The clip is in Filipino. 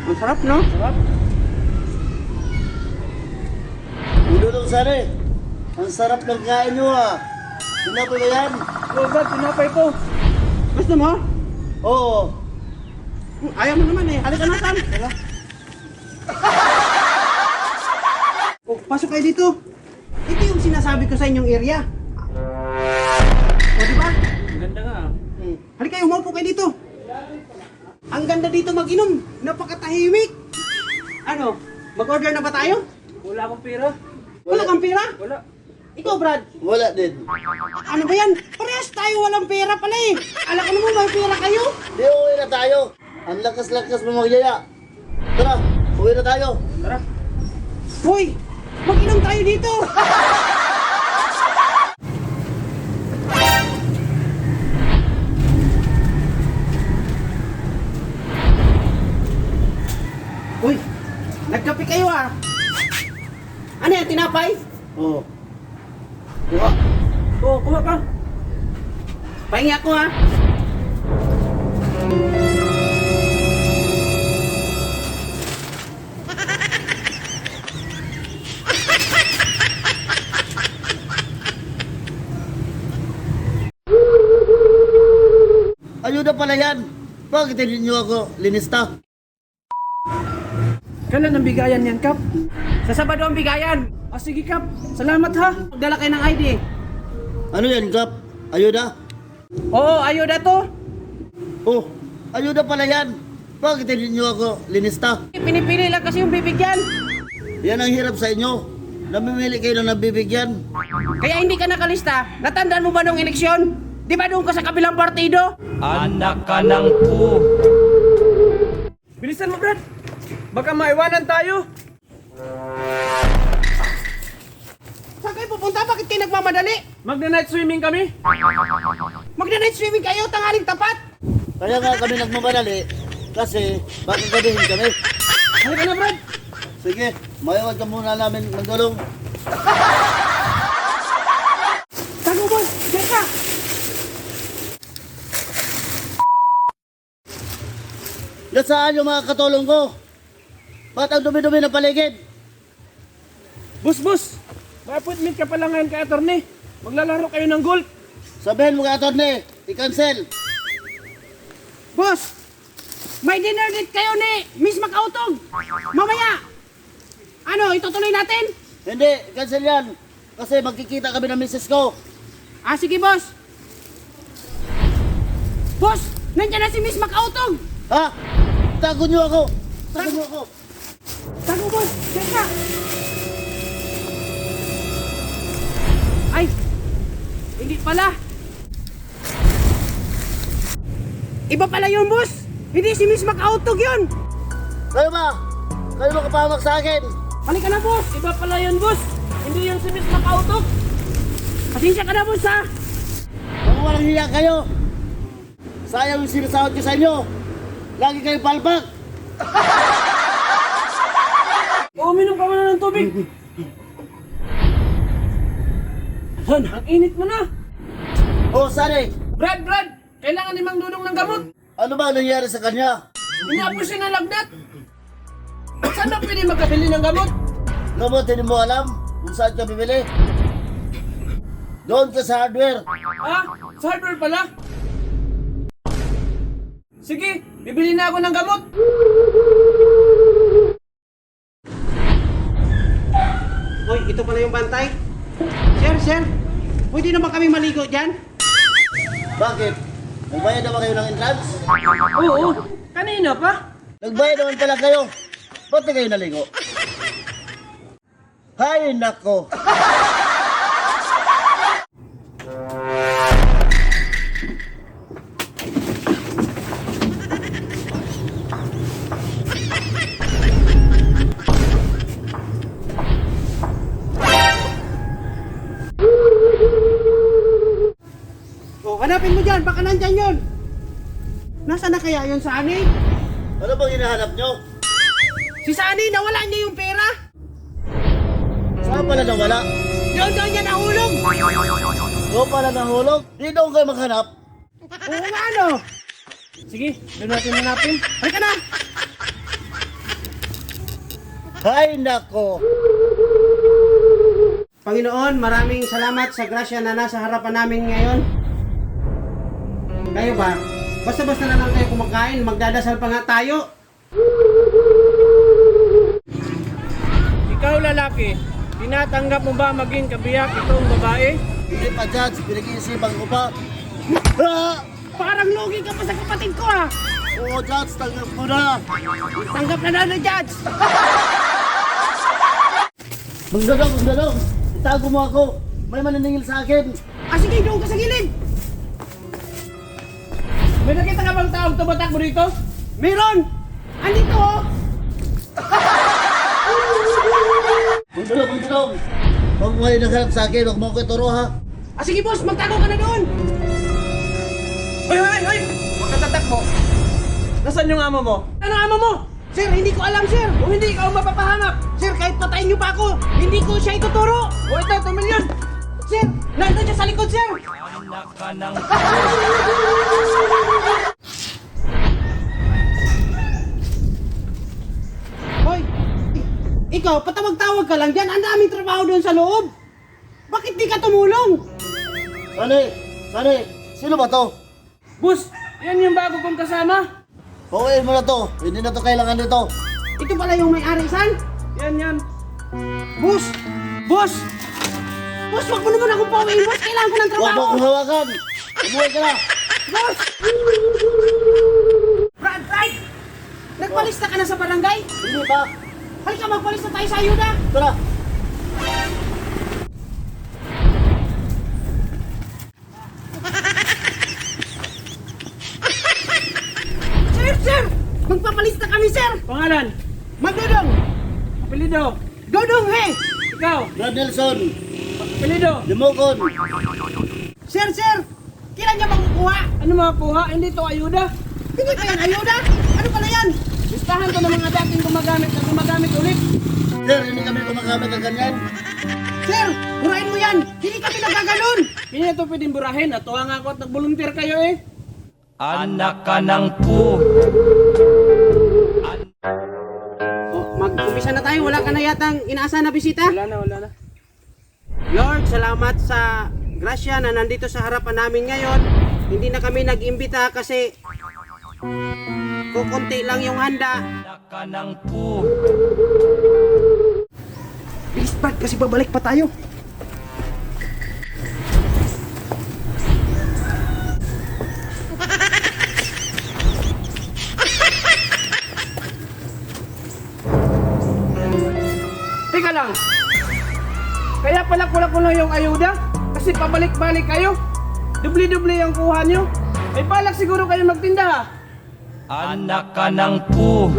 Ang sarap, no? Sarap. Udulong sari. Ang sarap ng kain nyo ah. Tinapay ba yan? Oo, Brad, tinapay ko. Gusto mo? Oo. Ayaw mo naman eh. Halika na, Sam. Tara. Oh, pasok kayo dito. Ito yung sinasabi ko sa inyong area. O, di ba? Ang ganda nga. Halika kayo, umupo kayo dito. Ang ganda dito mag-inom. Napakatahimik. Ano? Mag-order na ba tayo? Wala akong pera. Wala kang pera? Wala. Ikaw, Brad. Wala din. Ano ba yan? Parehas tayo walang pera pala eh. Alam ko naman may pera kayo. Di uwi na tayo. Ang lakas-lakas mo magyaya. Tara, uwi na tayo. Tara. Hoy, mag-inom tayo dito. Uy, nagkape kayo ah. Ano yan, tinapay? Oo. Kuha. Oo, kuha ka. Pahingi ako ha. Ayuda pala yan. Bakit hindi nyo ako linista? Kailan ang bigayan yan, Kap? Sa Sabado ang bigayan. Ah, sige, Kap. Salamat ha. Magdala kayo ng ID. Ano yan, Kap? Ayuda? Oo, ayuda to. Oh, ayuda pala yan. Bakit hindi nyo ako linista? Pinipili lang kasi yung bibigyan. Yan ang hirap sa inyo. Namimili kayo ng nabibigyan. Kaya hindi ka nakalista. Natandaan mo ba nung eleksyon? Di ba doon ka sa kabilang partido? Anak ka ng pu. Bilisan mo, Brad. Baka maiwanan tayo. Saan kayo pupunta? Bakit kayo nagmamadali? Magna-night swimming kami. Magna-night swimming kayo, tanghaling tapat. Kaya nga kami nagmamadali. Kasi bakit gabihin kami? Halika na, Brad. Sige, mayawag ka muna namin magulong. Tago, boss. Diyan ka. Nasaan yung mga katulong ko? Ba't ang dumi-dumi ng paligid? Bus. May appointment ka pala ngayon kay attorney. Maglalaro kayo ng golf. Sabihin mo ka, attorney, i-cancel. Boss, may dinner date kayo ni Miss Macautog. Mamaya. Ano, itutuloy natin? Hindi, cancel yan. Kasi magkikita kami ng misis ko. Ah, sige, boss. Boss, nandiyan na si Miss Macautog. Ha? Tago nyo ako. Tago nyo ako. Tago, boss. Diyan ka. Ay, hindi pala. Iba pala yun, boss. Hindi si Miss Macautog yun. Kayo ba? Kayo makapahamak sa akin. Halika na, boss. Iba pala yun, boss. Hindi yun si Miss Macautog. Pasensya ka na, boss, ha. Kung walang hiya kayo. Sayang yung sinasahod ko sa inyo. Lagi kayo palpak. Uminom ka muna ng tubig. Son, ang init mo na. Oh, Sari. Brad, kailangan ni Mang Dudong ng gamot. Ano ba nangyari sa kanya? Inapos siya ng lagnat. Saan na pwede magkabili ng gamot? Gamot, hindi mo alam kung saan ka bibili. Doon ka sa hardware. Ah, sa hardware pala. Sige, bibili na ako ng gamot. Hoy, ito pala yung bantay. Sir, pwede na ba kami maligo dyan? Bakit? Nagbayad naman kayo ng entrance? Oo, kanina pa. Nagbayad naman pala kayo. Ba't di kayo naligo? Hay nako! Oh, hanapin mo dyan, baka nandyan yun. Nasaan na kaya yun, Sani? Ano bang hinahanap nyo? Si Sani, nawala niya yung pera. Saan pala nawala? Doon niya nahulog. Doon pala nahulog? Di doon kayo maghanap? Oo nga, ano? Sige, doon natin hanapin. Halika na. Ay, nako. Panginoon, maraming salamat sa grasya na nasa harapan namin ngayon. Kayo ba? Basta-basta na lang tayo kumakain, magdadasal pa nga tayo. Ikaw lalaki, tinatanggap mo ba maging kabiyak itong babae? Hindi pa, Judge. Pinag-iisipan ko pa. Ah! Parang lugi ka pa sa kapatid ko ah. Oo, Judge. Tanggap ko na. Tanggap na na, Judge. Magdadong. Itago mo ako. May mananingil sa akin. Ah, sige, doon ka sa gilid. May nakita ka bang taong tumatakbo dito? Meron! Andito oh! Magdadong. Huwag mo kayo naghanap sa akin. Huwag mo ako ituro, ha? Ah, sige boss, magtago ka na doon! Hoy! Huwag ka tatakbo. Nasaan yung amo mo? Ano amo mo? Sir, hindi ko alam, sir! Kung hindi ikaw mapapahanap. Sir, kahit patayin niyo pa ako, hindi ko siya ituturo! O ito, tumilyon. Sir, nandun siya sa likod, sir! Anak ka ng Hoy, ikaw, patawag-tawag ka lang dyan. Ang daming trabaho doon sa loob. Bakit di ka tumulong? Sani. Sino ba to? Boss, yan yung bago kong kasama. Pawain mo na to. Hindi na to kailangan dito. Ito pala yung may-ari, san? Yan. Boss! Boss! Boss, wag mo naman akong pauwiin, boss! Kailangan ko ng Huwag mo trabaho! akong hawakan. Umuwi ka na. Boss! Brad! Nagpalista ka na sa barangay? Hindi pa. Halika, magpalista tayo sa ayuda! Tara. Sir! Magpapalista kami, sir! Pangalan? Magdodong! Apelido? Dodong, he! Ikaw? Brad Nelson. Apelido? Limokon. Sir! Kailan niya makukuha? Ano makukuha? Hindi to ayuda. Hindi pa yan ayuda? Ano pala yan? Listahan to ng mga dating gumagamit na gumagamit ulit. Sir, hindi kami gumagamit ng ganyan. Sir! Burahin mo yan! Hindi kami nagaganon! Hindi na to pwedeng burahin. Natuwa nga ako at nag-volunteer kayo eh. anak ka ng pu. Oh, mag-umpisa na tayo. Wala ka na yatang inaasahan na bisita? Wala na. Lord, salamat sa grasya na nandito sa harapan namin ngayon. Hindi na kami nag-imbita kasi kukunti lang yung handa. Anak ka ng pu. Bilis Brad, kasi babalik pa tayo. Teka lang. Kaya pala kulang yung ayuda? Kasi pabalik-balik kayo. Dubli-dubli yung kuha nyo. May balak siguro kayo magtinda ha? Anak ka ng pu.